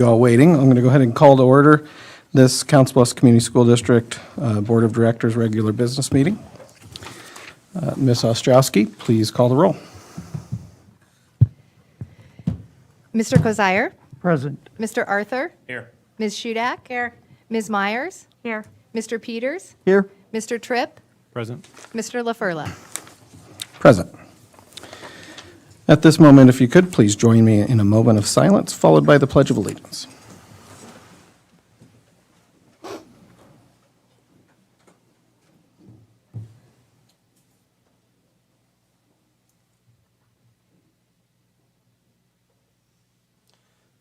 You all waiting. I'm going to go ahead and call to order this Council Bluffs Community School District Board of Directors regular business meeting. Ms. Ostrowski, please call the roll. Mr. Kozire? Present. Mr. Arthur? Here. Ms. Shudak? Here. Ms. Myers? Here. Mr. Peters? Here. Mr. Tripp? Present. Mr. LaFurla? Present. At this moment, if you could, please join me in a moment of silence, followed by the Pledge of Allegiance.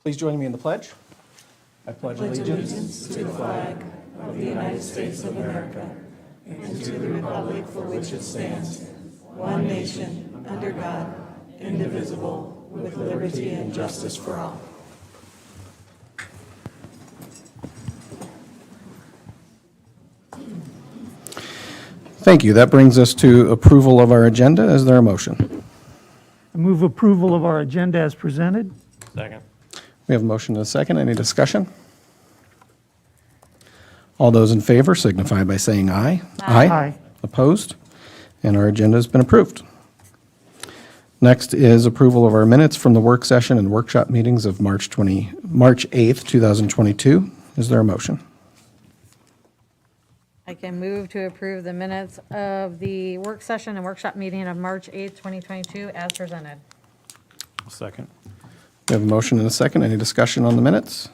Please join me in the pledge. I pledge allegiance to the flag of the United States of America and to the republic for which it stands, one nation, under God, indivisible, with liberty and justice for all. Thank you. That brings us to approval of our agenda. Is there a motion? I move approval of our agenda as presented. Second. We have a motion and a second. Any discussion? All those in favor signify by saying aye. Aye. Opposed? And our agenda has been approved. Next is approval of our minutes from the work session and workshop meetings of March 8th, 2022. Is there a motion? I can move to approve the minutes of the work session and workshop meeting of March 8th, 2022 as presented. Second. We have a motion and a second. Any discussion on the minutes?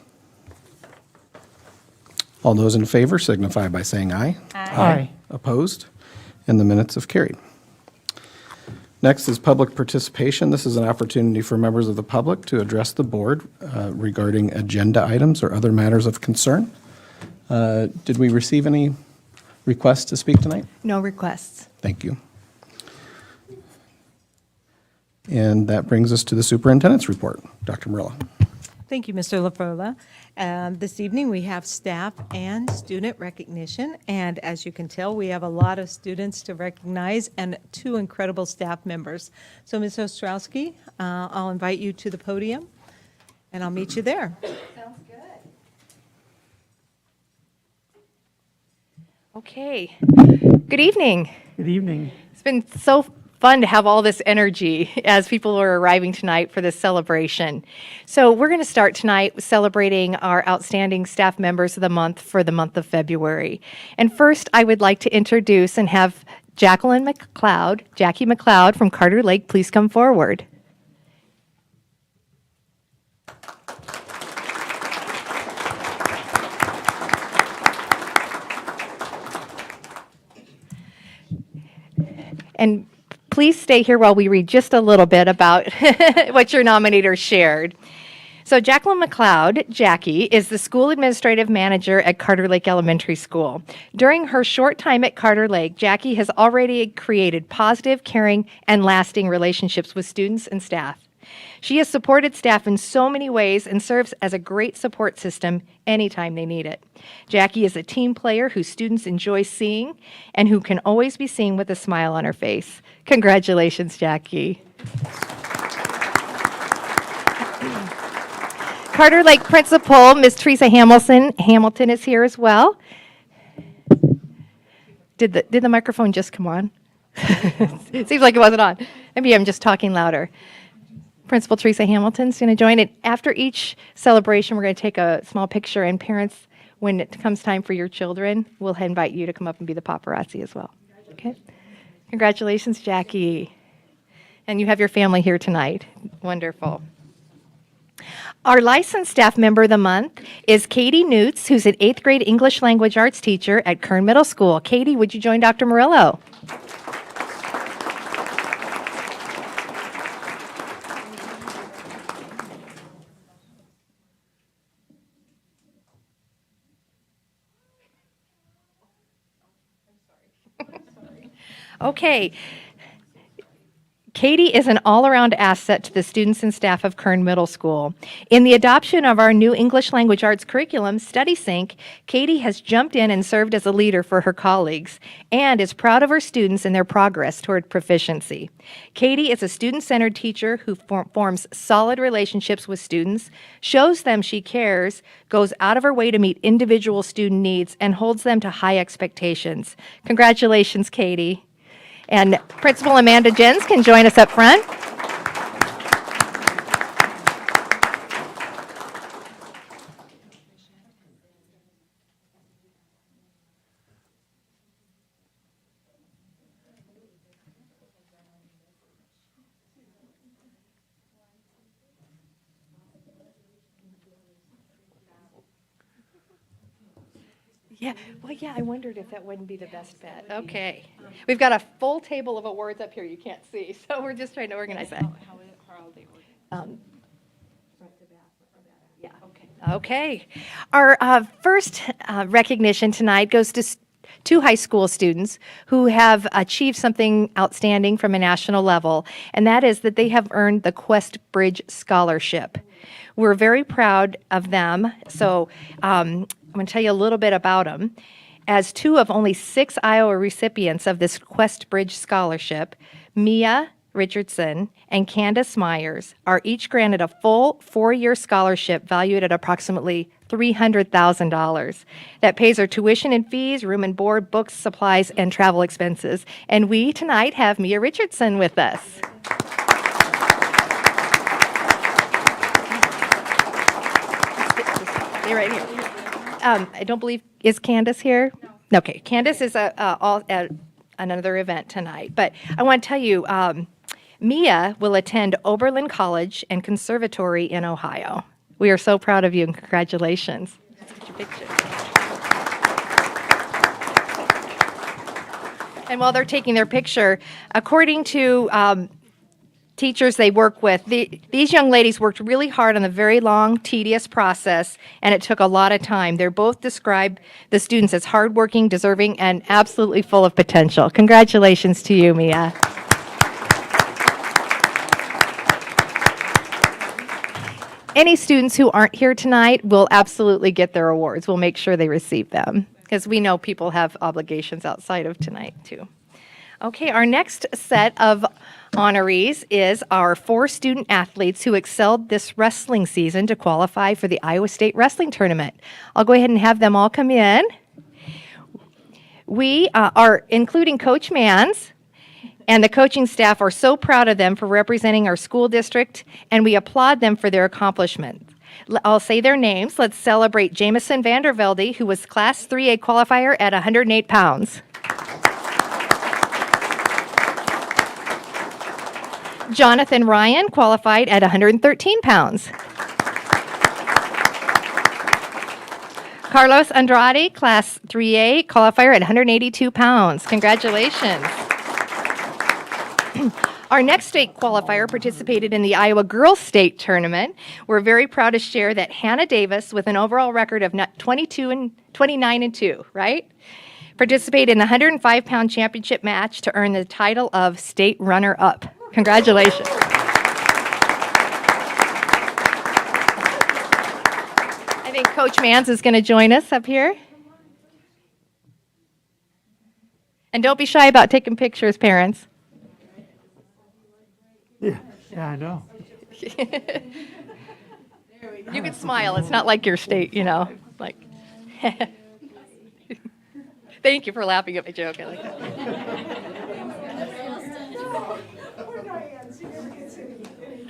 All those in favor signify by saying aye. Aye. Opposed? And the minutes have carried. Next is public participation. This is an opportunity for members of the public to address the board regarding agenda items or other matters of concern. Did we receive any requests to speak tonight? No requests. Thank you. And that brings us to the superintendent's report. Dr. Murillo. Thank you, Mr. LaFurla. This evening, we have staff and student recognition, and as you can tell, we have a lot of students to recognize and two incredible staff members. So, Ms. Ostrowski, I'll invite you to the podium, and I'll meet you there. Sounds good. Okay. Good evening. Good evening. It's been so fun to have all this energy as people are arriving tonight for this celebration. So we're going to start tonight celebrating our outstanding staff members of the month for the month of February. And first, I would like to introduce and have Jackie McLeod from Carter Lake, please come forward. And please stay here while we read just a little bit about what your nominator shared. So Jacqueline McLeod, Jackie, is the school administrative manager at Carter Lake Elementary School. During her short time at Carter Lake, Jackie has already created positive, caring, and lasting relationships with students and staff. She has supported staff in so many ways and serves as a great support system anytime they need it. Jackie is a team player who students enjoy seeing and who can always be seen with a smile on her face. Congratulations, Jackie. Carter Lake Principal, Ms. Teresa Hamilton is here as well. Did the microphone just come on? It seems like it wasn't on. Maybe I'm just talking louder. Principal Teresa Hamilton's going to join it. After each celebration, we're going to take a small picture, and parents, when it comes time for your children, we'll invite you to come up and be the paparazzi as well. Okay? Congratulations, Jackie. And you have your family here tonight. Wonderful. Our licensed staff member of the month is Katie Newts, who's an 8th grade English language arts teacher at Kern Middle School. Katie, would you join Dr. Murillo? Okay. Katie is an all-around asset to the students and staff of Kern Middle School. In the adoption of our new English language arts curriculum, StudySync, Katie has jumped in and served as a leader for her colleagues and is proud of her students and their progress toward proficiency. Katie is a student-centered teacher who forms solid relationships with students, shows them she cares, goes out of her way to meet individual student needs, and holds them to high expectations. Congratulations, Katie. And Principal Amanda Jens can join us up front. Yeah, I wondered if that wouldn't be the best bet. Okay. We've got a full table of awards up here you can't see, so we're just trying to organize that. Yeah, okay. Our first recognition tonight goes to two high school students who have achieved something outstanding from a national level, and that is that they have earned the Quest Bridge Scholarship. We're very proud of them, so I'm going to tell you a little bit about them. As two of only 6 Iowa recipients of this Quest Bridge Scholarship, Mia Richardson and Candace Myers are each granted a full 4-year scholarship valued at approximately $300,000. That pays their tuition and fees, room and board, books, supplies, and travel expenses. And we tonight have Mia Richardson with us. Stay right here. I don't believe, is Candace here? No. Okay, Candace is at another event tonight. But I want to tell you, Mia will attend Oberlin College and Conservatory in Ohio. We are so proud of you and congratulations. Let's get your picture. And while they're taking their picture, according to teachers they work with, these young ladies worked really hard on the very long, tedious process, and it took a lot of time. They're both described the students as hardworking, deserving, and absolutely full of potential. Congratulations to you, Mia. Any students who aren't here tonight will absolutely get their awards. We'll make sure they receive them, because we know people have obligations outside of tonight, too. Okay, our next set of honorees is our 4 student athletes who excelled this wrestling season to qualify for the Iowa State Wrestling Tournament. I'll go ahead and have them all come in. We are including Coach Mans, and the coaching staff are so proud of them for representing our school district, and we applaud them for their accomplishments. I'll say their names. Let's celebrate Jamison Vandervelde, who was Class 3A qualifier at 108 pounds. Jonathan Ryan qualified at 113 pounds. Carlos Andrade, Class 3A qualifier at 182 pounds. Congratulations. Our next state qualifier participated in the Iowa Girls State Tournament. We're very proud to share that Hannah Davis, with an overall record of 29-2, right? Participated in the 105-pound championship match to earn the title of state runner-up. Congratulations. I think Coach Mans is going to join us up here. And don't be shy about taking pictures, parents. Yeah, I know. You can smile. It's not like your state, you know. Like, thank you for laughing at my joke. I like that.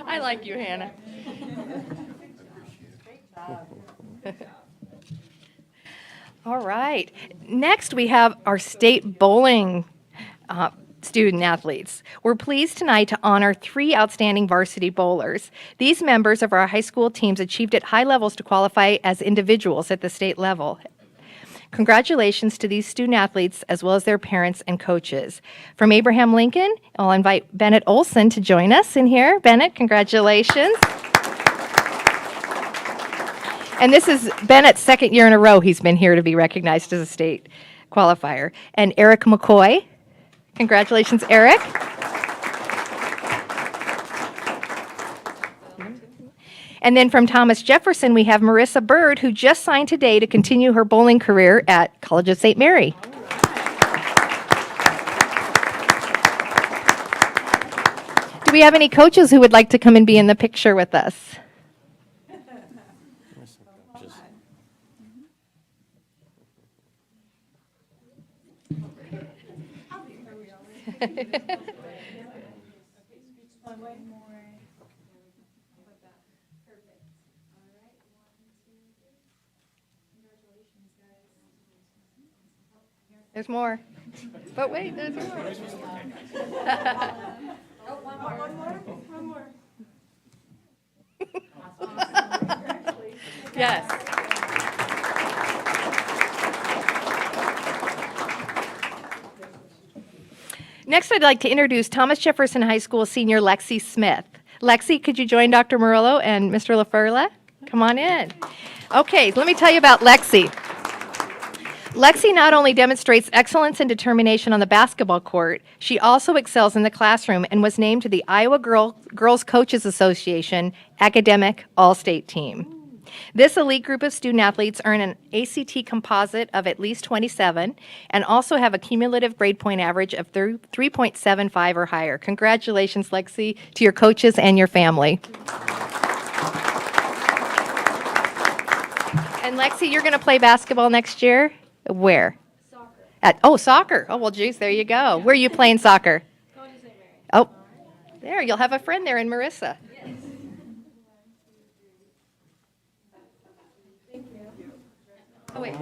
I like you, Hannah. All right. Next, we have our state bowling student athletes. We're pleased tonight to honor 3 outstanding varsity bowlers. These members of our high school teams achieved at high levels to qualify as individuals at the state level. Congratulations to these student athletes as well as their parents and coaches. From Abraham Lincoln, I'll invite Bennett Olson to join us in here. Bennett, congratulations. And this is Bennett's 2nd year in a row he's been here to be recognized as a state qualifier. And Eric McCoy. Congratulations, Eric. And then from Thomas Jefferson, we have Marissa Bird, who just signed today to continue her bowling career at College of St. Mary. Do we have any coaches who would like to come and be in the picture with us? There's more. But wait, there's more. Yes. Next, I'd like to introduce Thomas Jefferson High School senior Lexi Smith. Lexi, could you join Dr. Murillo and Mr. LaFerla? Come on in. Okay, let me tell you about Lexi. Lexi not only demonstrates excellence and determination on the basketball court, she also excels in the classroom and was named to the Iowa Girls Coaches Association Academic All-State Team. This elite group of student athletes earn an ACT composite of at least 27 and also have a cumulative grade point average of 3.75 or higher. Congratulations, Lexi, to your coaches and your family. And Lexi, you're going to play basketball next year? Where? Soccer. Soccer. Oh, well, geez, there you go. Where are you playing soccer? Going to St. Mary. Oh, there, you'll have a friend there in Marissa. Yes. Thank you. Oh, wait.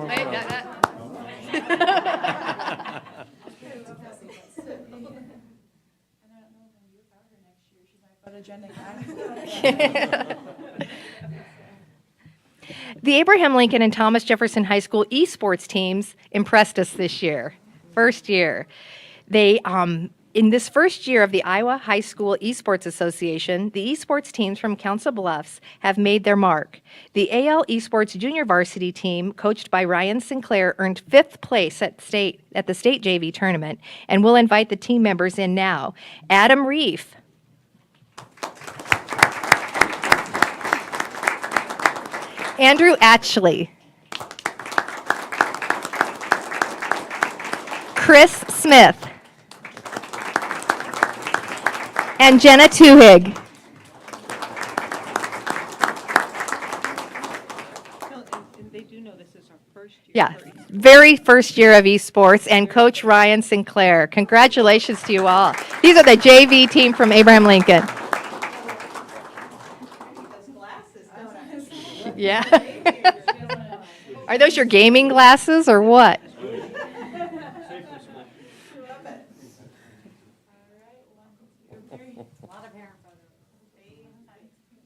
The Abraham Lincoln and Thomas Jefferson High School esports teams impressed us this year, first year. They, in this first year of the Iowa High School Esports Association, the esports teams from Council Bluffs have made their mark. The AL Esports Junior Varsity team, coached by Ryan Sinclair, earned 5th place at the state JV tournament, and we'll invite the team members in now. Adam Reef. Andrew Atchley. Chris Smith. And Jenna Tuhig. And they do know this is our first year. Yeah, very first year of esports, and Coach Ryan Sinclair. Congratulations to you all. These are the JV team from Abraham Lincoln. Yeah. Are those your gaming glasses or what?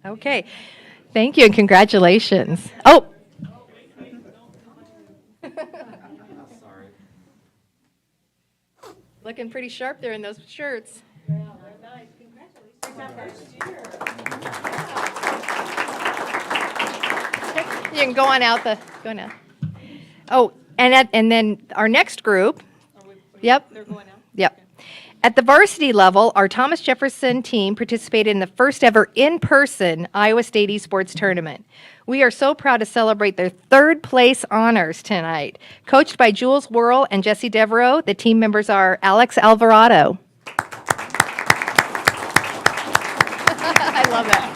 Okay. Thank you and congratulations. Oh. Looking pretty sharp there in those shirts. Yeah, they're nice. Congratulations. You can go on out go now. Oh, and then our next group. Yep. They're going out. Yep. At the varsity level, our Thomas Jefferson team participated in the first ever in-person Iowa State Esports Tournament. We are so proud to celebrate their 3rd place honors tonight. Coached by Jules Worrell and Jesse Devereaux, the team members are Alex Alvarado. I love that.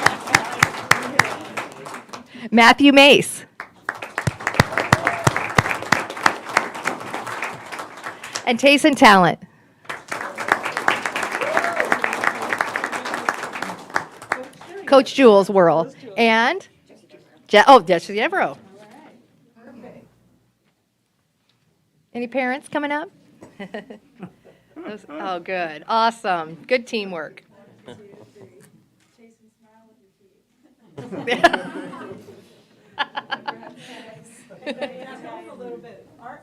Matthew Mace. And Taste and Talent. Coach Jules Worrell. And Jesse Devereaux. Any parents coming up? Oh, good. Awesome. Good teamwork. A little bit. Our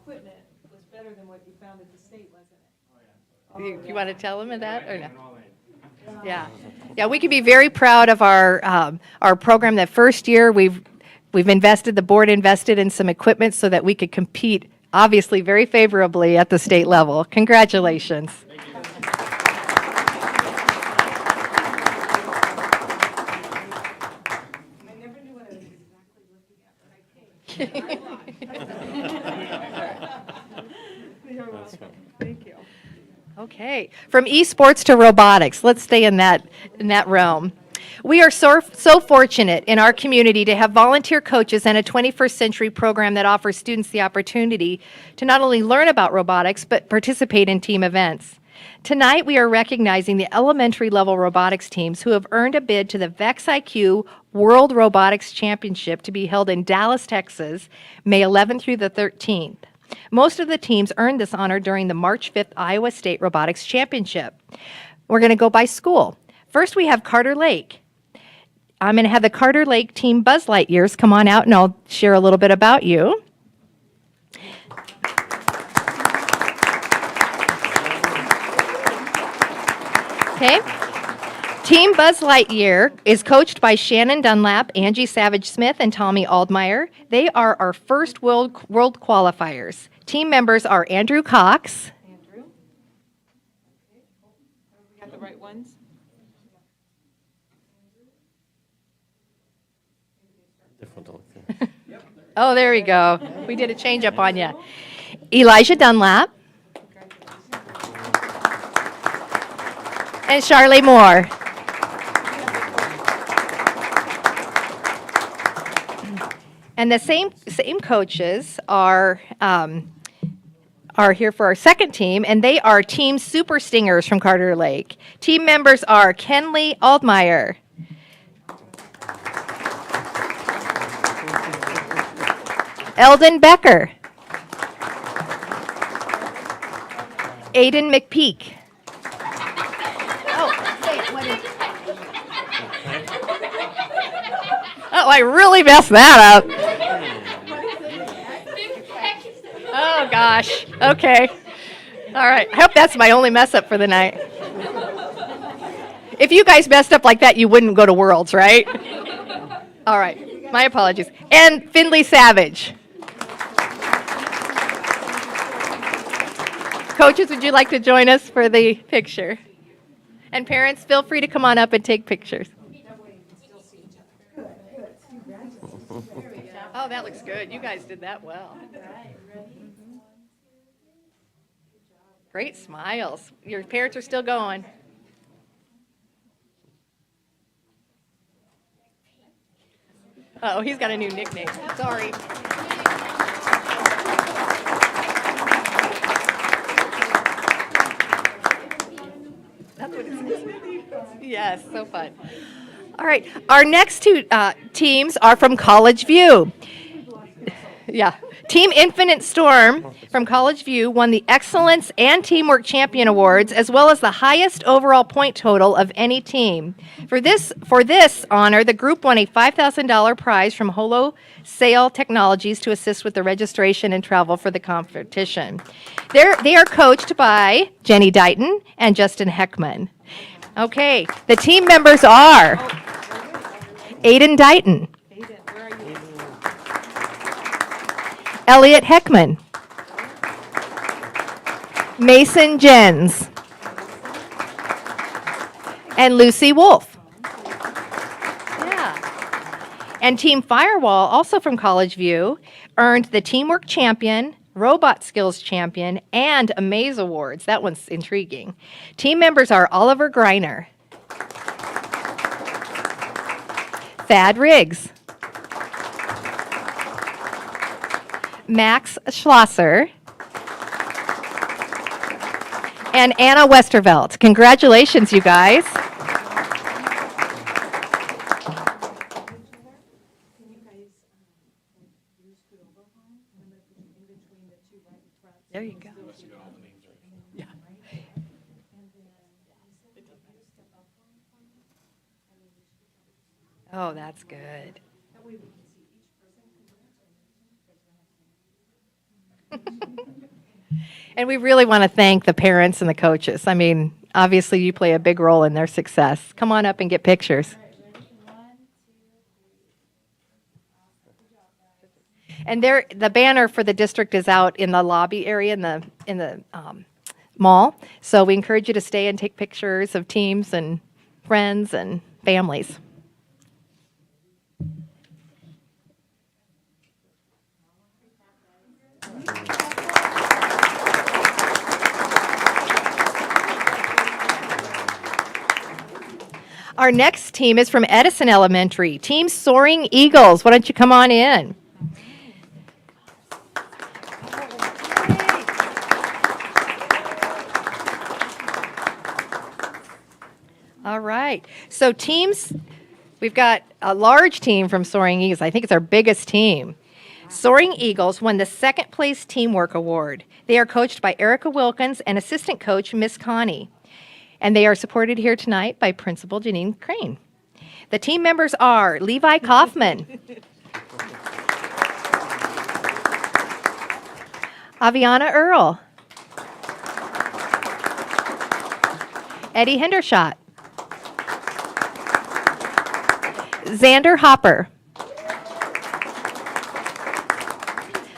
equipment was better than what you found at the state, wasn't it? You want to tell them that or no? Yeah. Yeah, we can be very proud of our program. That first year, we've invested, the board invested in some equipment so that we could compete, obviously, very favorably at the state level. Congratulations. Okay, from esports to robotics, let's stay in that realm. We are so fortunate in our community to have volunteer coaches and a 21st century program that offers students the opportunity to not only learn about robotics, but participate in team events. Tonight, we are recognizing the elementary level robotics teams who have earned a bid to the VEX IQ World Robotics Championship to be held in Dallas, Texas, May 11th through the 13th. Most of the teams earned this honor during the March 5th Iowa State Robotics Championship. We're going to go by school. First, we have Carter Lake. I'm going to have the Carter Lake team Buzz Lightyears come on out, and I'll share a little bit about you. Okay. Team Buzz Lightyear is coached by Shannon Dunlap, Angie Savage-Smith, and Tommy Aldmeyer. They are our first world qualifiers. Team members are Andrew Cox. Andrew? We got the right ones? Oh, there we go. We did a change up on you. Elijah Dunlap. And Charlie Moore. And the same coaches are here for our second team, and they are Team Super Stingers from Carter Lake. Team members are Kenley Aldmeyer, Eldon Becker, Aiden McPeak. Oh, I really messed that up. Oh, gosh. Okay. All right. I hope that's my only mess up for the night. If you guys messed up like that, you wouldn't go to Worlds, right? All right. My apologies. And Findlay Savage. Coaches, would you like to join us for the picture? And parents, feel free to come on up and take pictures. Oh, that looks good. You guys did that well. Great smiles. Your parents are still going. Uh-oh, he's got a new nickname. Sorry. That's what it says. Yes, so fun. All right, our next two teams are from College View. Yeah, Team Infinite Storm from College View won the Excellence and Teamwork Champion Awards, as well as the highest overall point total of any team. For this honor, the group won a $5,000 prize from Holo Sail Technologies to assist with the registration and travel for the competition. They are coached by Jenny Dighton and Justin Heckman. Okay, the team members are Aiden Dighton, Elliot Heckman, Mason Jens, and Lucy Wolf. Yeah. And Team Firewall, also from College View, earned the Teamwork Champion, Robot Skills Champion, and Amaze Awards. That one's intriguing. Team members are Oliver Greiner, Thad Riggs, Max Schlosser, and Anna Westervelt. Congratulations, you guys. There you go. Yeah. Oh, that's good. And we really want to thank the parents and the coaches. I mean, obviously you play a big role in their success. Come on up and get pictures. And the banner for the district is out in the lobby area in the mall. So we encourage you to stay and take pictures of teams and friends and families. Our next team is from Edison Elementary, Team Soaring Eagles. Why don't you come on in? All right. So teams, we've got a large team from Soaring Eagles. I think it's our biggest team. Soaring Eagles won the second place teamwork award. They are coached by Erica Wilkins and assistant coach Miss Connie. And they are supported here tonight by Principal Janine Crane. The team members are Levi Kaufman, Aviana Earl, Eddie Hendershot, Xander Hopper,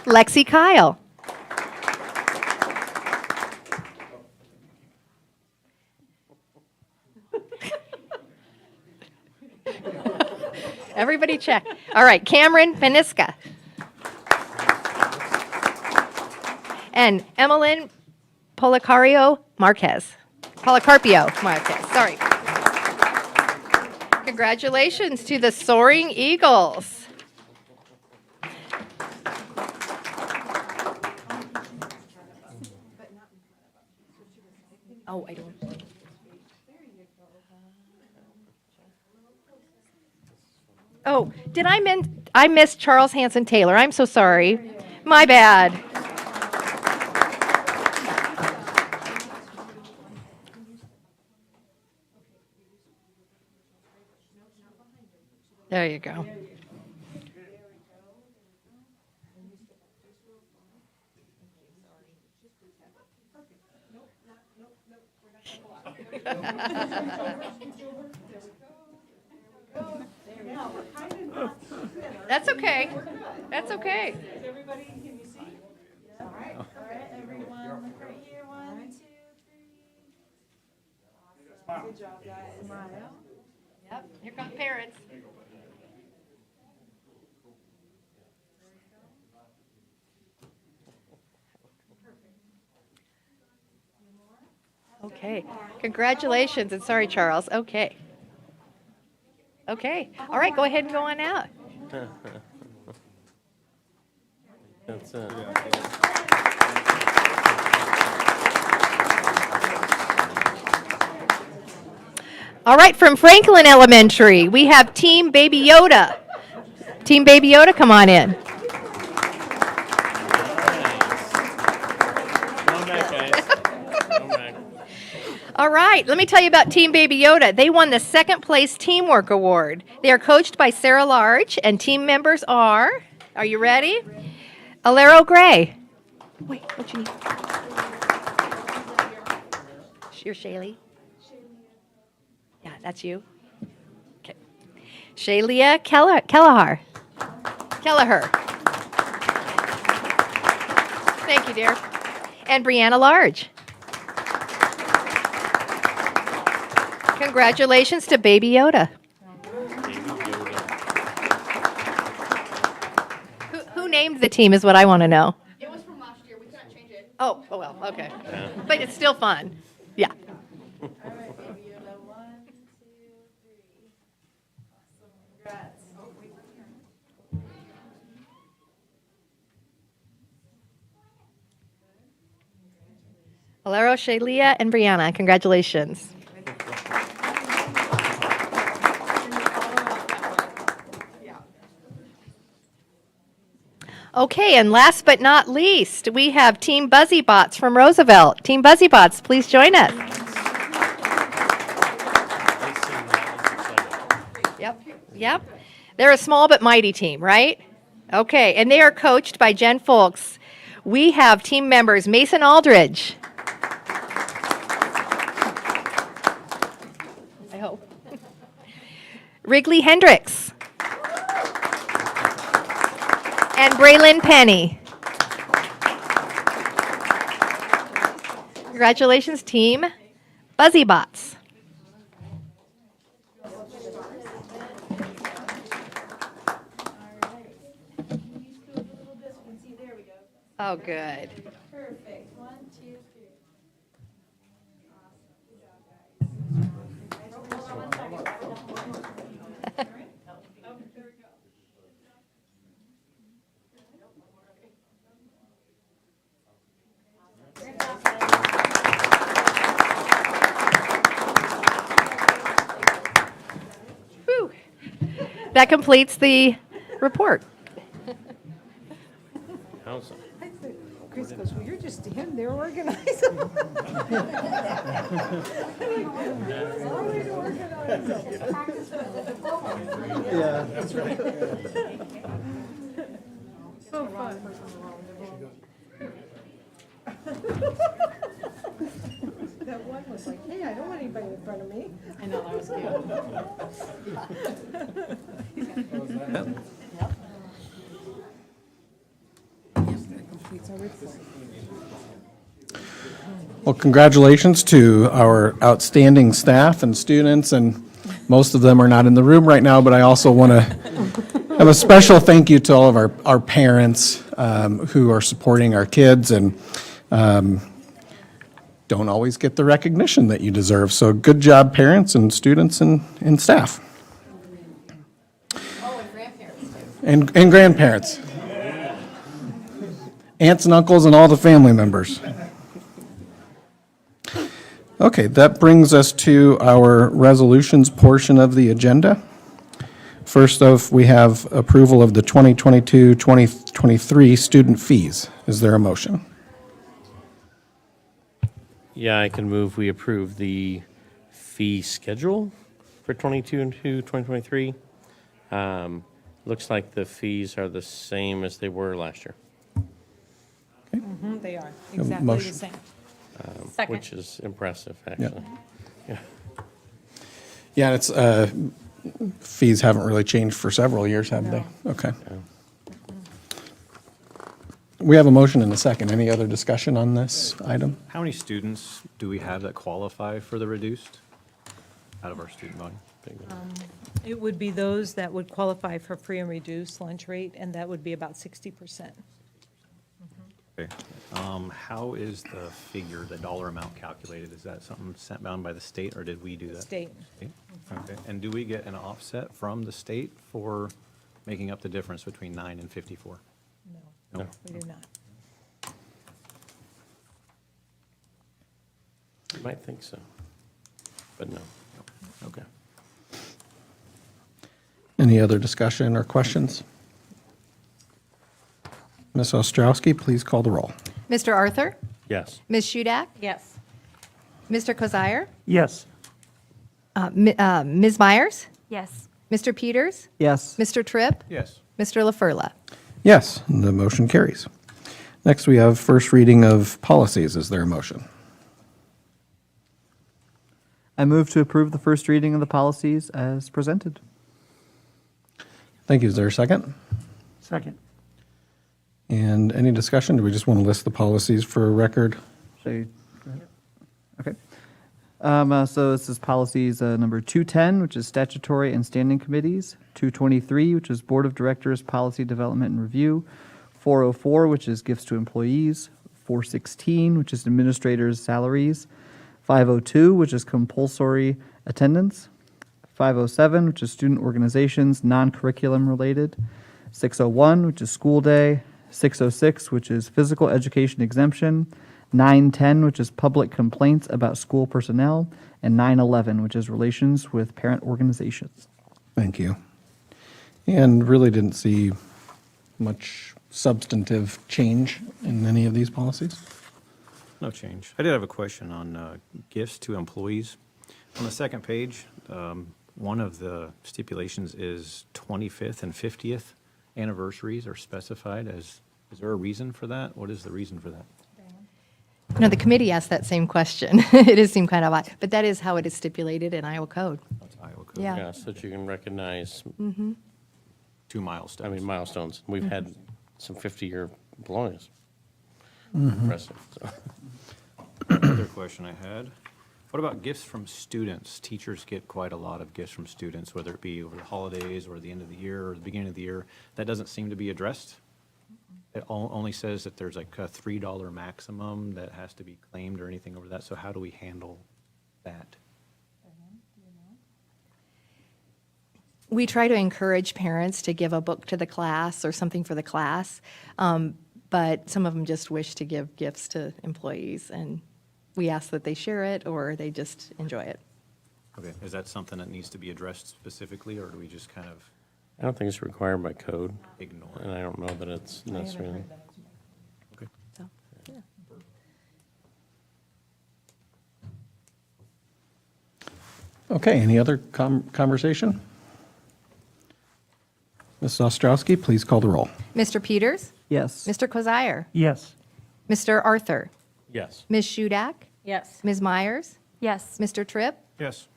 Lexi Kyle, everybody check. All right, Cameron Peniska, and Emmeline Policarpio Marquez, sorry. Congratulations to the Soaring Eagles. Oh, I don't. Oh, did I missed Charles Hanson Taylor. I'm so sorry. My bad. There you go. That's okay. That's okay. Everybody, can you see? All right, everyone, look right here, 1, 2, 3. Awesome. Good job, guys. Smile. Yep, here come parents. Okay, congratulations, and sorry, Charles. Okay. Okay, all right, go ahead and go on out. That's it. All right, from Franklin Elementary, we have Team Baby Yoda. Team Baby Yoda, come on in. Come on back, guys. Come back. All right, let me tell you about Team Baby Yoda. They won the second place teamwork award. They are coached by Sarah Large, and team members are you ready? Alero Gray. Wait, what you need? You're Shaylee? Yeah, that's you. Okay. Shaylia Kelleher. Thank you, dear. And Brianna Large. Congratulations to Baby Yoda. Who named the team is what I want to know. It was from last year. We can't change it. Oh well, okay. But it's still fun. Yeah. All right, baby Yoda, 1, 2, 3. Awesome, congrats. Alero, Shaylia, and Brianna, congratulations. Okay, and last but not least, we have Team Buzzybots from Roosevelt. Team Buzzybots, please join us. Yep. They're a small but mighty team, right? Okay, and they are coached by Jen Folks. We have team members Mason Aldridge. I hope. Wrigley Hendricks. And Braylon Penny. Congratulations, Team Buzzybots. Oh, good. Perfect. 1, 2, 3. Awesome. Good job, guys. Hold on one second. That completes the report. How's it? Chris goes, well, you're just him, they're organized. That one was like, hey, I don't want anybody in front of me. I know, that was cute. Well, congratulations to our outstanding staff and students, and most of them are not in the room right now, but I also want to have a special thank you to all of our parents who are supporting our kids and don't always get the recognition that you deserve. So good job, parents and students and staff. Oh, and grandparents too. And grandparents. Aunts and uncles and all the family members. Okay, that brings us to our resolutions portion of the agenda. First off, we have approval of the 2022-2023 student fees. Is there a motion? Yeah, I can move, we approve the fee schedule for 22 and 2023. Looks like the fees are the same as they were last year, They are, exactly the motion. same. Second. which is impressive, actually. Yeah. Yeah, it's, fees haven't really changed for several years, have they? Okay. We have a motion and a second. Any other discussion on this item? How many students do we have that qualify for the reduced out of our student volume? It would be those that would qualify for free and reduced lunch rate, and that would be about 60%. Okay. How is the figure, the dollar amount calculated? Is that something sent down by the state, or did we do that? State. State? Okay. And do we get an offset from the state for making up the difference between 9 and 54? No, No. we do not. You might think so, but no. Okay. Any other discussion or questions? Ms. Ostrowski, please call the roll. Mr. Arthur? Yes. Ms. Shudak? Yes. Mr. Kozire? Yes. Ms. Myers? Yes. Mr. Peters? Yes. Mr. Tripp? Yes. Mr. LaFurla? Yes, the motion carries. Next, we have first reading of policies. Is there a motion? I move to approve the first reading of the policies as presented. Thank you. Is there a second? Second. And any discussion? Do we just want to list the policies for a record? Should I go ahead? Okay. So this is policies number 210, which is statutory and standing committees, 223, which is Board of Directors Policy Development and Review, 404, which is gifts to employees, 416, which is administrators' salaries, 502, which is compulsory attendance, 507, which is student organizations, non-curriculum related, 601, which is school day, 606, which is physical education exemption, 910, which is public complaints about school personnel, and 911, which is relations with parent organizations. Thank you. And really didn't see much substantive change in any of these policies. No change. I did have a question on gifts to employees. On the second page, one of the stipulations is 25th and 50th anniversaries are specified as, is there a reason for that? What is the reason for that? No, the committee asked that same question. It does seem kind of odd, but that is how it is stipulated in Iowa code. That's Iowa code. Yeah. Yeah, so that you can recognize, 2 milestones. I mean, milestones. We've had some 50-year employees. Impressive. So. Another question I had, what about gifts from students? Teachers get quite a lot of gifts from students, whether it be over the holidays or the end of the year or the beginning of the year. That doesn't seem to be addressed. It only says that there's like a $3 maximum that has to be claimed or anything over that. So how do we handle that? We try to encourage parents to give a book to the class or something for the class, but some of them just wish to give gifts to employees, and we ask that they share it or they just enjoy it. Okay, is that something that needs to be addressed specifically, or do we just kind of I don't think it's required by code, Ignore. and I don't know that it's necessarily. Okay. So, yeah. Okay, any other conversation? Ms. Ostrowski, please call the roll. Mr. Peters? Yes. Mr. Kozire? Yes. Mr. Arthur? Yes. Ms. Shudak? Yes. Ms. Myers? Yes. Mr. Tripp? Yes.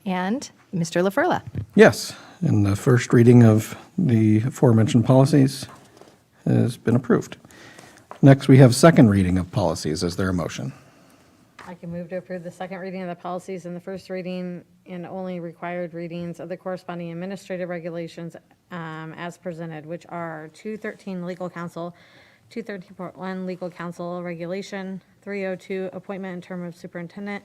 And Mr. LaFurla? Yes, and the first reading of the aforementioned policies has been approved. Next, we have second reading of policies. Is there a motion? I can move to approve the second reading of the policies and the first reading and only required readings of the corresponding administrative regulations as presented, which are 213 legal counsel, 213.1 legal counsel regulation, 302 appointment and term of superintendent,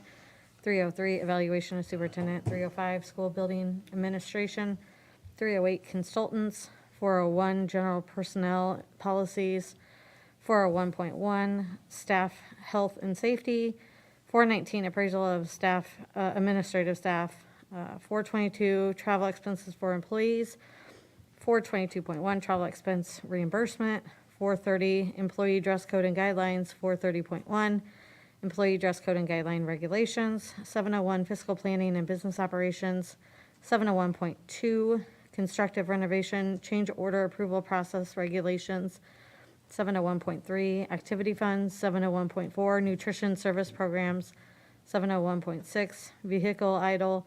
303 evaluation of superintendent, 305 school building administration, 308 consultants, 401 general personnel policies, 401.1 staff health and safety, 419 appraisal of staff, administrative staff, 422 travel expenses for employees, 422.1 travel expense reimbursement, 430 employee dress code and guidelines, 430.1 employee dress code and guideline regulations, 701 fiscal planning and business operations, 701.2 constructive renovation change order approval process regulations, 701.3 activity funds, 701.4 nutrition service programs, 701.6 vehicle idle,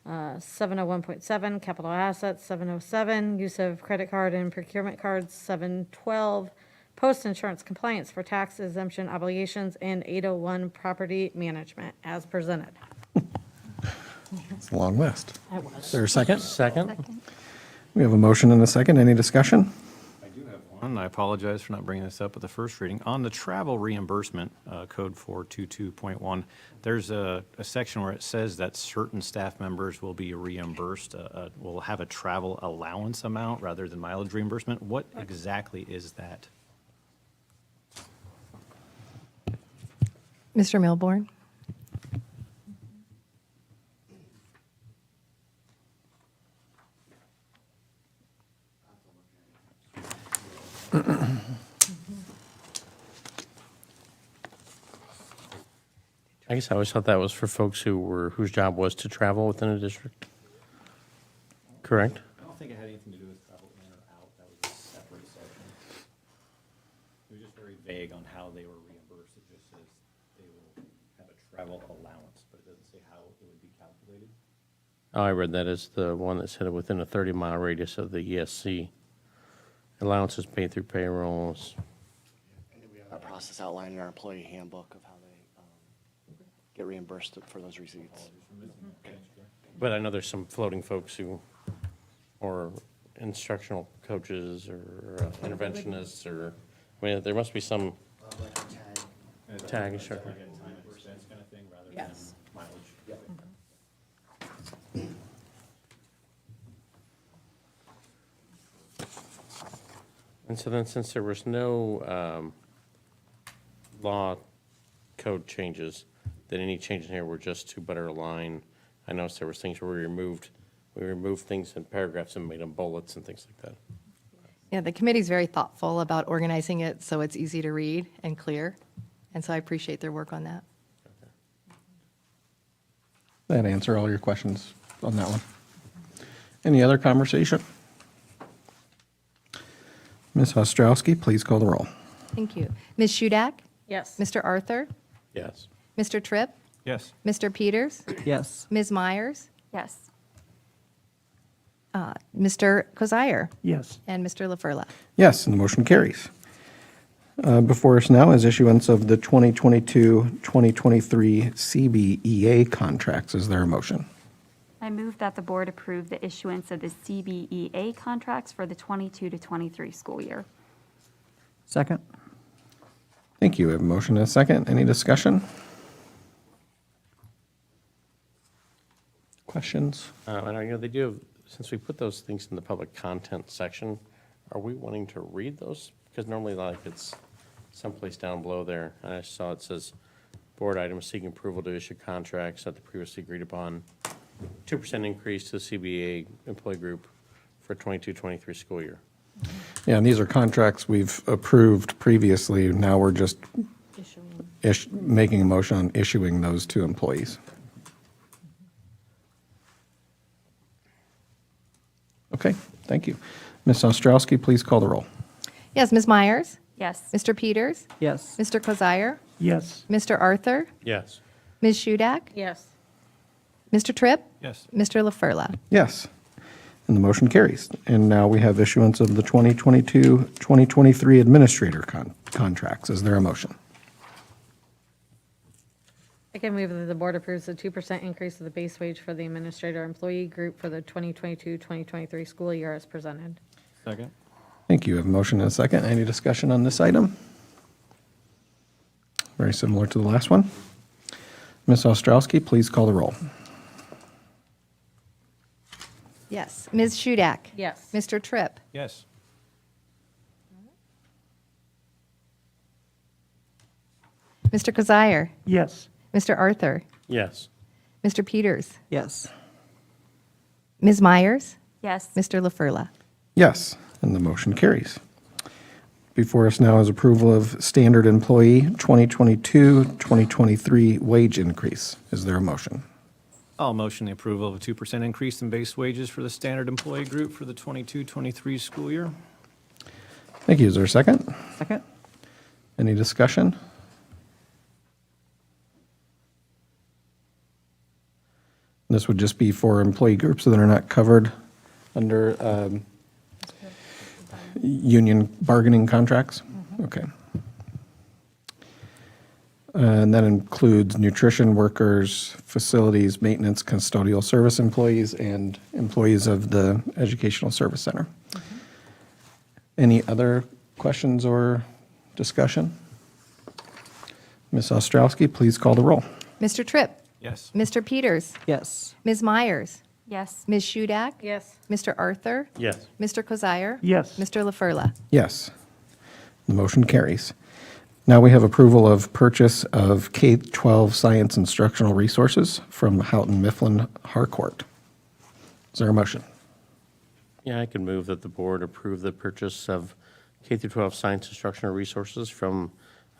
701.7 capital assets, 707 use of credit card and procurement cards, 712 post-insurance compliance for tax exemption obligations, and 801 property management as presented. It's a long list. Is there a second? Second? We have a motion and a second. Any discussion? I do have one. I apologize for not bringing this up at the first reading. On the travel reimbursement, code 422.1, there's a section where it says that certain staff members will be reimbursed, will have a travel allowance amount rather than mileage reimbursement. What exactly is that? Mr. Milborn? I guess I always thought that was for folks whose job was to travel within a district. Correct? I don't think it had anything to do with travel in or out. That was a separate section. It was just very vague on how they were reimbursed. It just says they will have a travel allowance, but it doesn't say how it would be calculated. Oh, I read that as the one that said within a 30-mile radius of the ESC. Allowances paid through payrolls. And we have that process outlined in our employee handbook of how they get reimbursed for those receipts. But I know there's some floating folks or instructional coaches or interventionists or, I mean, there must be some tag instructor. Like a time and expense kind of thing rather than Yes. mileage. And so then, since there was no law code changes, that any changes here were just to better align. I noticed there was things where we removed things in paragraphs and made them bullets and things like that. Yeah, the committee's very thoughtful about organizing it so it's easy to read and clear, and so I appreciate their work on that. That answer all your questions on that one. Any other conversation? Ms. Ostrowski, please call the roll. Thank you. Ms. Shudak? Yes. Mr. Arthur? Yes. Mr. Tripp? Yes. Mr. Peters? Yes. Ms. Myers? Yes. Mr. Kozire? Yes. And Mr. LaFurla? Yes, and the motion carries. Before us now is issuance of the 2022-2023 Cbea contracts. Is there a motion? I move that the board approve the issuance of the Cbea contracts for the 22 to 23 school year. Second. Thank you. We have a motion and a second. Any discussion? Questions? And I know they do have, since we put those things in the public content section, are we wanting to read those? Because normally, like, it's someplace down below there. I saw it says, board items seeking approval to issue contracts at the previously agreed upon 2% increase to the Cbea employee group for 22-23 school year. Yeah, and these are contracts we've approved previously. Now we're just making a motion on issuing those to employees. Okay, thank you. Ms. Ostrowski, please call the roll. Yes, Ms. Myers? Yes. Mr. Peters? Yes. Mr. Kozire? Yes. Mr. Arthur? Yes. Ms. Shudak? Yes. Mr. Tripp? Yes. Mr. LaFurla? Yes, and the motion carries. And now we have issuance of the 2022-2023 administrator contracts. Is there a motion? I can move that the board approves the 2% increase of the base wage for the administrator employee group for the 2022-2023 school year as presented. Second. Thank you. We have a motion and a second. Any discussion on this item? Very similar to the last one. Ms. Ostrowski, please call the roll. Yes. Ms. Shudak? Yes. Mr. Tripp? Yes. Mr. Kozire? Yes. Mr. Arthur? Yes. Mr. Peters? Yes. Ms. Myers? Yes. Mr. LaFurla? Yes, and the motion carries. Before us now is approval of standard employee 2022-2023 wage increase. Is there a motion? I'll motion the approval of a 2% increase in base wages for the standard employee group for the 22-23 school year. Thank you. Is there a second? Second? Any discussion? This would just be for employee groups that are not covered under union bargaining contracts? Okay. And that includes nutrition workers, facilities, maintenance, custodial service employees, and employees of the Educational Service Center. Any other questions or discussion? Ms. Ostrowski, please call the roll. Mr. Tripp? Yes. Mr. Peters? Yes. Ms. Myers? Yes. Ms. Shudak? Yes. Mr. Arthur? Yes. Mr. Kozire? Yes. Mr. LaFurla? Yes. The motion carries. Now we have approval of purchase of K-12 science instructional resources from Houghton, Mifflin, Harcourt. Is there a motion? Yeah, I can move that the board approve the purchase of K-12 science instructional resources from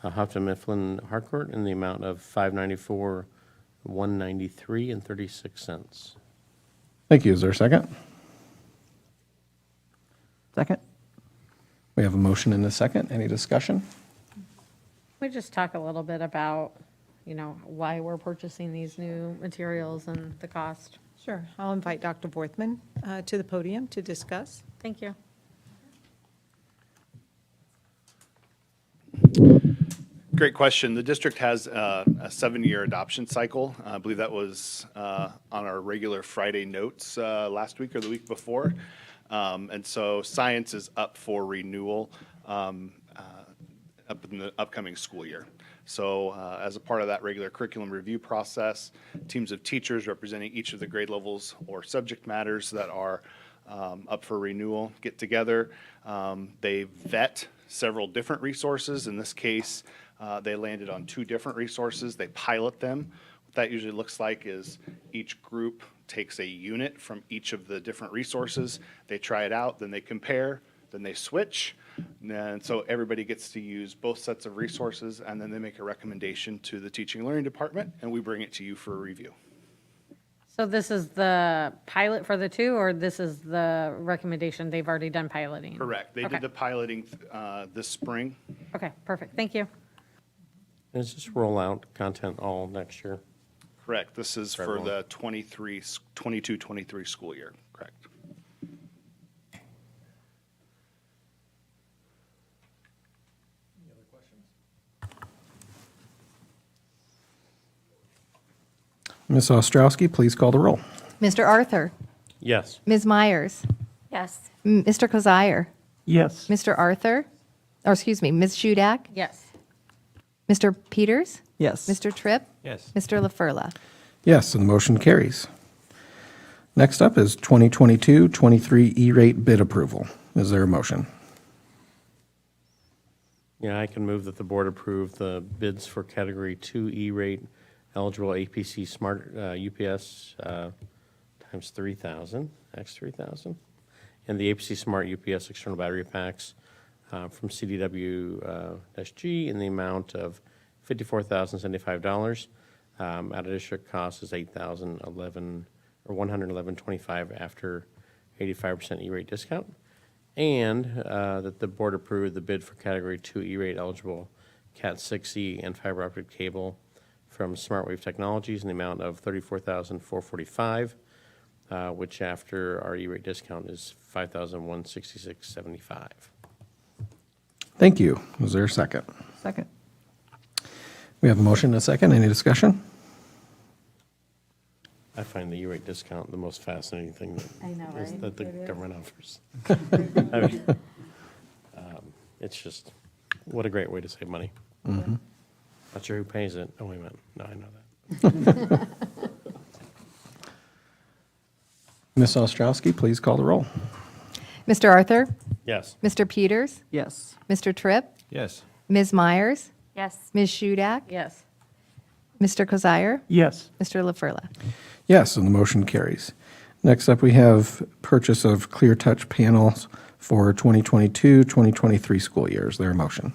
Houghton, Mifflin, Harcourt in the amount of $594,193.36. Thank you. Is there a second? Second? We have a motion and a second. Any discussion? We just talk a little bit about, why we're purchasing these new materials and the cost. Sure. I'll invite Dr. Borthman to the podium to discuss. Thank you. Great question. The district has a 7-year adoption cycle. I believe that was on our regular Friday notes last week or the week before. And so science is up for renewal up in the upcoming school year. So as a part of that regular curriculum review process, teams of teachers representing each of the grade levels or subject matters that are up for renewal get together. They vet several different resources. In this case, they landed on 2 different resources. They pilot them. What that usually looks like is each group takes a unit from each of the different resources. They try it out, then they compare, then they switch. And so everybody gets to use both sets of resources, and then they make a recommendation to the teaching and learning department, and we bring it to you for a review. So this is the pilot for the 2, or this is the recommendation? They've already done piloting? Correct. They Okay. did the piloting this spring. Okay, perfect. Thank you. Is this rollout content all next year? Correct. This is for everyone. the 22-23 school year. Correct. Ms. Ostrowski, please call the roll. Mr. Arthur? Yes. Ms. Myers? Yes. Mr. Kozire? Yes. Mr. Arthur? Or excuse me, Ms. Shudak? Yes. Mr. Peters? Yes. Mr. Tripp? Yes. Mr. LaFurla? Yes, and the motion carries. Next up is 2022-23 E-rate bid approval. Is there a motion? Yeah, I can move that the board approve the bids for Category 2 E-rate eligible APC Smart UPS times 3,000, X 3,000, and the APC Smart UPS external battery packs from CDW-G in the amount of $54,075. Out of district cost is $8,011 or $111.25 after 85% E-rate discount. And that the board approved the bid for Category 2 E-rate eligible Cat 6E and fiber optic cable from SmartWave Technologies in the amount of $34,445, which after our E-rate discount is $5,166.75. Thank you. Is there a second? Second. We have a motion and a second. Any discussion? I find the E-rate discount the most fascinating thing I know, right? that the It is. government offers. I mean, it's just, what a great way to save money. Mm-hmm. Not sure who pays it. Oh, wait a minute. No, I know that. Ms. Ostrowski, please call the roll. Mr. Arthur? Yes. Mr. Peters? Yes. Mr. Tripp? Yes. Ms. Myers? Yes. Ms. Shudak? Yes. Mr. Kozire? Yes. Mr. LaFurla? Yes, and the motion carries. Next up, we have purchase of Clear Touch panels for 2022-2023 school year. Is there a motion?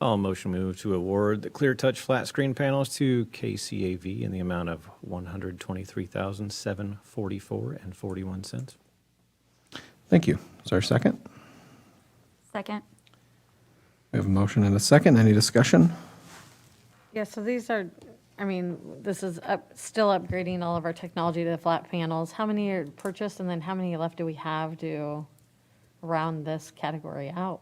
I'll motion move to award the Clear Touch flat screen panels to KCAV in the amount of $123,744.41. Thank you. Is there a second? Second. We have a motion and a second. Any discussion? Yeah, so these are, I mean, this is still upgrading all of our technology to the flat panels. How many are purchased, and then how many left do we have to round this category out?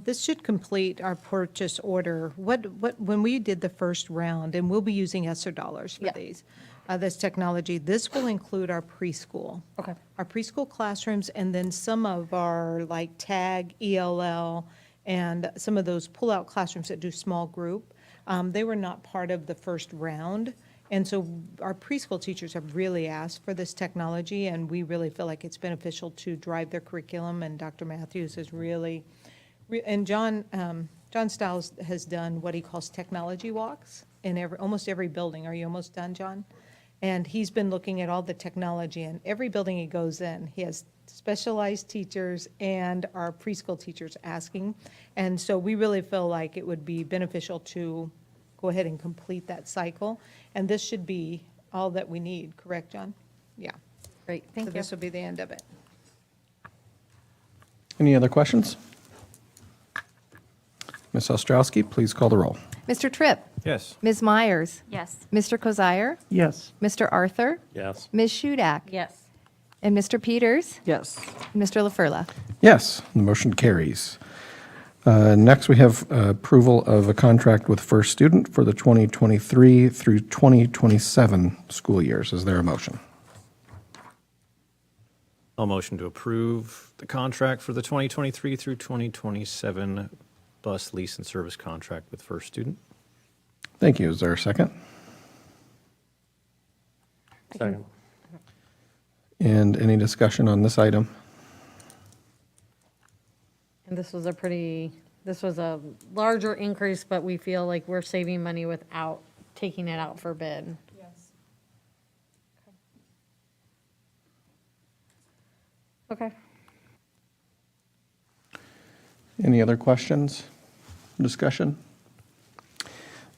This should complete our purchase order. When we did the first round, and we'll be using ESSER dollars for Yeah. these, this technology, this will include our preschool. Okay. Our preschool classrooms, and then some of our like TAG, ELL, and some of those pull-out classrooms that do small group. They were not part of the first round. And so our preschool teachers have really asked for this technology, and we really feel like it's beneficial to drive their curriculum. And Dr. Matthews is really, and John Stiles has done what he calls technology walks in almost every building. Are you almost done, John? And he's been looking at all the technology, and every building he goes in, he has specialized teachers and our preschool teachers asking. And so we really feel like it would be beneficial to go ahead and complete that cycle. And this should be all that we need, correct, John? Yeah. Great, thank So you. this will be the end of it. Any other questions? Ms. Ostrowski, please call the roll. Mr. Tripp? Yes. Ms. Myers? Yes. Mr. Kozire? Yes. Mr. Arthur? Yes. Ms. Shudak? Yes. And Mr. Peters? Yes. And Mr. LaFurla? Yes, the motion carries. Next, we have approval of a contract with First Student for the 2023 through 2027 school years. Is there a motion? I'll motion to approve the contract for the 2023 through 2027 bus lease and service contract with First Student. Thank you. Is there a second? Second. And any discussion on this item? And this was a larger increase, but we feel like we're saving money without taking it out for bid. Yes. Okay. Any other questions, discussion?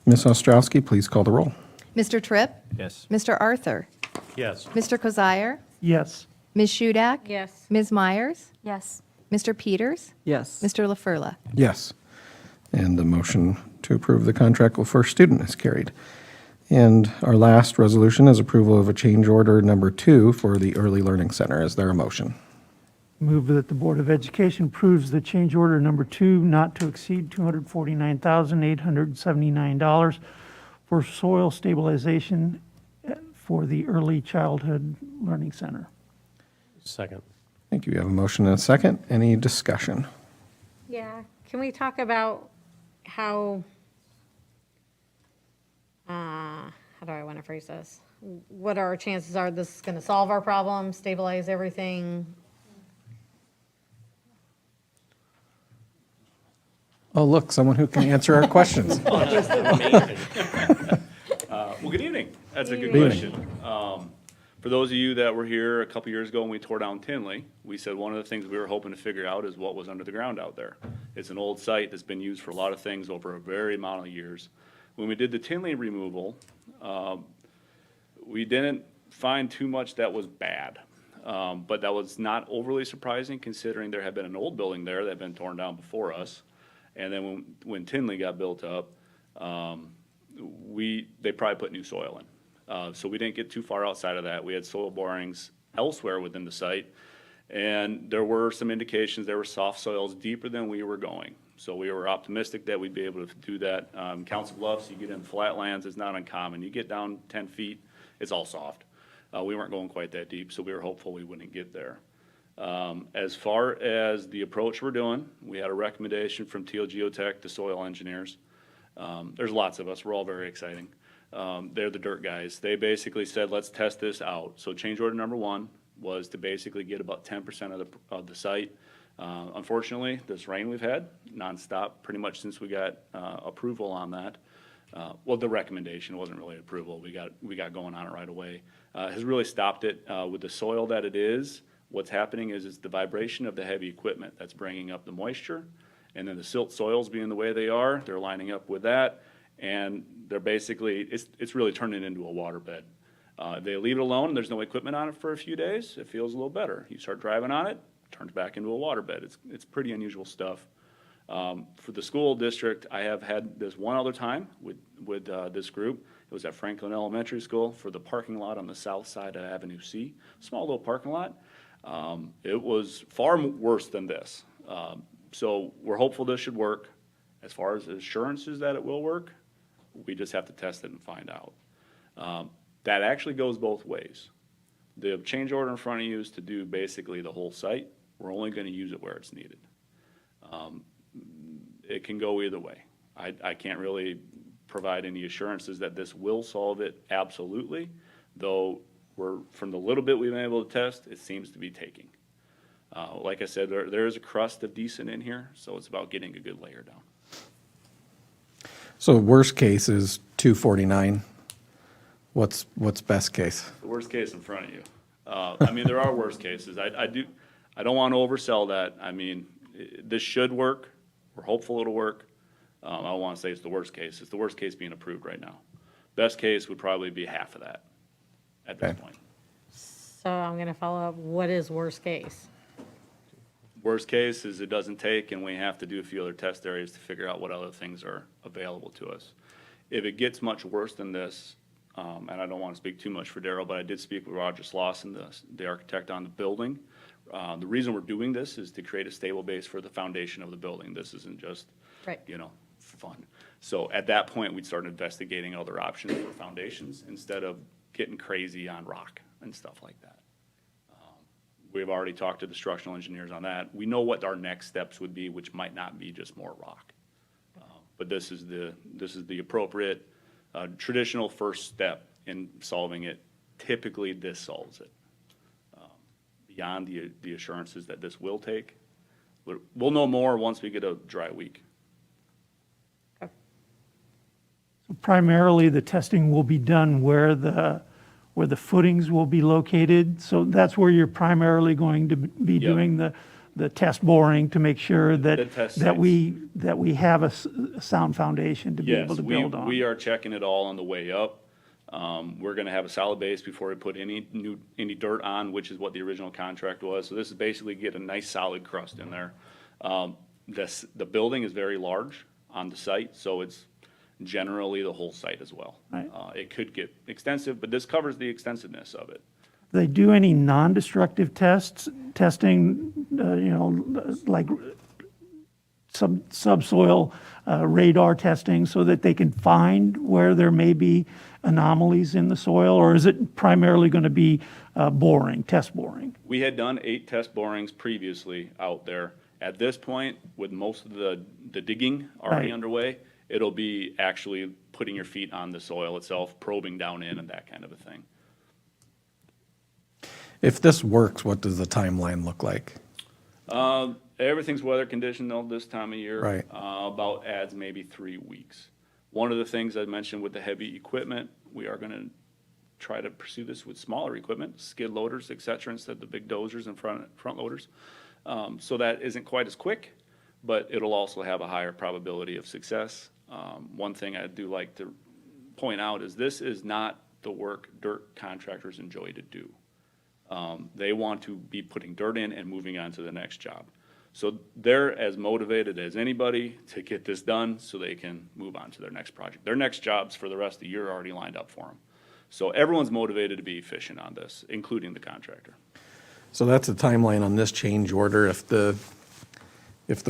Ms. Ostrowski, please call the roll. Mr. Tripp? Yes. Mr. Arthur? Yes. Mr. Kozire? Yes. Ms. Shudak? Yes. Ms. Myers? Yes. Mr. Peters? Yes. Mr. LaFurla? Yes. And the motion to approve the contract with First Student is carried. And our last resolution is approval of a change order number 2 for the Early Learning Center. Is there a motion? Move that the Board of Education approves the change order number 2 not to exceed $249,879 for soil stabilization for the Early Childhood Learning Center. Second. Thank you. We have a motion and a second. Any discussion? Yeah, can we talk about how do I want to phrase this? What our chances are this is going to solve our problem, stabilize everything? Oh, look, someone who can answer our questions. Well, good evening. That's a good Good question. For those of you that were here a couple years ago when we tore down Tinley, we said one of the things we were hoping to figure out is what was under the ground out there. It's an old site that's been used for a lot of things over a very amount of years. When we did the Tinley removal, we didn't find too much that was bad. But that was not overly surprising considering there had been an old building there that had been torn down before us. And then when Tinley got built up, they probably put new soil in. So we didn't get too far outside of that. We had soil borings elsewhere within the site, and there were some indications there were soft soils deeper than we were going. So we were optimistic that we'd be able to do that. Council Bluffs, you get in flatlands, it's not uncommon. You get down 10 feet, it's all soft. We weren't going quite that deep, so we were hopeful we wouldn't get there. As far as the approach we're doing, we had a recommendation from TL Geotech, the soil engineers. There's lots of us, we're all very exciting. They're the dirt guys. They basically said, let's test this out. So change order number 1 was to basically get about 10% of the site. Unfortunately, this rain we've had nonstop pretty much since we got approval on that. Well, the recommendation wasn't really approval. We got going on it right away. Has really stopped it with the soil that it is. What's happening is it's the vibration of the heavy equipment that's bringing up the moisture, and then the silt soils being the way they are, they're lining up with that. And they're basically, it's really turning into a waterbed. They leave it alone, there's no equipment on it for a few days, it feels a little better. You start driving on it, turns back into a waterbed. It's pretty unusual stuff. For the school district, I have had this one other time with this group. It was at Franklin Elementary School for the parking lot on the south side of Avenue C. Small little parking lot. It was far worse than this. So we're hopeful this should work. As far as assurances that it will work, we just have to test it and find out. That actually goes both ways. The change order in front of you is to do basically the whole site. We're only going to use it where it's needed. It can go either way. I can't really provide any assurances that this will solve it absolutely, though from the little bit we've been able to test, it seems to be taking. Like I said, there is a crust of decent in here, so it's about getting a good layer down. So worst case is 249. What's best case? The worst case in front of you. I mean, there are worst cases. I don't want to oversell that. I mean, this should work. We're hopeful it'll work. I don't want to say it's the worst case. It's the worst case being approved right now. Best case would probably be half of that at this point. So I'm going to follow up. What is worst case? Worst case is it doesn't take, and we have to do a few other test areas to figure out what other things are available to us. If it gets much worse than this, and I don't want to speak too much for Darrell, but I did speak with Roger Slauson, the architect on the building. The reason we're doing this is to create a stable base for the foundation of the building. This isn't just, fun. So at that point, we'd start investigating other options for foundations instead of getting crazy on rock and stuff like that. We've already talked to the structural engineers on that. We know what our next steps would be, which might not be just more rock. But this is the appropriate traditional first step in solving it. Typically, this solves it. Beyond the assurances that this will take, we'll know more once we get a dry week. So primarily, the testing will be done where the footings will be located. So that's where you're primarily going to be doing the test boring to make sure that we have a sound foundation to be able to build on. We are checking it all on the way up. We're going to have a solid base before we put any dirt on, which is what the original contract was. So this is basically get a nice solid crust in there. The building is very large on the site, so it's generally the whole site as well. Right. It could get extensive, but this covers the extensiveness of it. Do they do any non-destructive testing, like subsoil radar testing so that they can find where there may be anomalies in the soil, or is it primarily going to be test boring? We had done 8 test borings previously out there. At this point, with most of the digging already underway, it'll be actually putting your feet on the soil itself, probing down in and that kind of a thing. If this works, what does the timeline look like? Everything's weather conditioned though this time of year. Right. About adds maybe 3 weeks. One of the things I mentioned with the heavy equipment, we are going to try to pursue this with smaller equipment, skid loaders, et cetera, instead of the big dozers and front loaders. So that isn't quite as quick, but it'll also have a higher probability of success. One thing I do like to point out is this is not the work dirt contractors enjoy to do. They want to be putting dirt in and moving on to the next job. So they're as motivated as anybody to get this done so they can move on to their next project. Their next jobs for the rest of the year are already lined up for them. So everyone's motivated to be efficient on this, including the contractor. So that's a timeline on this change order. If the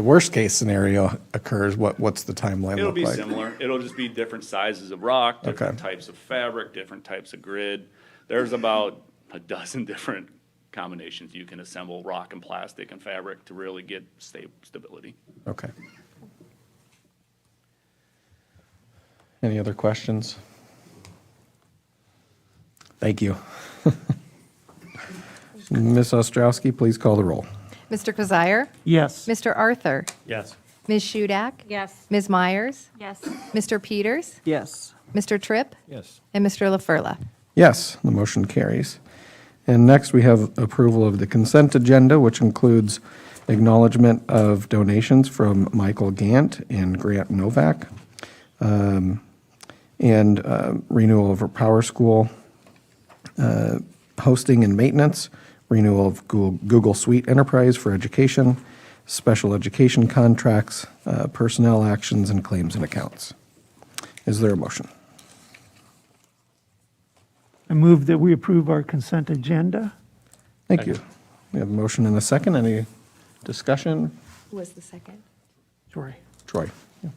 worst case scenario occurs, what's the timeline It'll look be like? similar. It'll just be different sizes of rock, different Okay. types of fabric, different types of grid. There's about a dozen different combinations you can assemble rock and plastic and fabric to really get stability. Okay. Any other questions? Thank you. Ms. Ostrowski, please call the roll. Mr. Kazire? Yes. Mr. Arthur? Yes. Ms. Shudak? Yes. Ms. Myers? Yes. Mr. Peters? Yes. Mr. Tripp? Yes. And Mr. LaFurla? Yes, the motion carries. And next, we have approval of the consent agenda, which includes acknowledgement of donations from Michael Gant and Grant Novak, and renewal of our Power School hosting and maintenance, renewal of Google Suite Enterprise for education, special education contracts, personnel actions, and claims and accounts. Is there a motion? I move that we approve our consent agenda. Thank you. We have a motion and a second. Any discussion? Who was the second? Sorry. Troy. Yeah.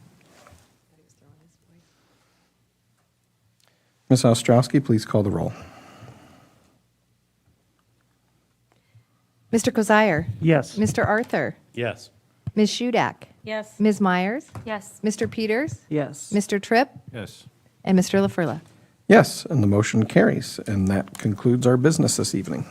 Ms. Ostrowski, please call the roll. Mr. Kazire? Yes. Mr. Arthur? Yes. Ms. Shudak? Yes. Ms. Myers? Yes. Mr. Peters? Yes. Mr. Tripp? Yes. And Mr. LaFurla? Yes, and the motion carries. And that concludes our business this evening.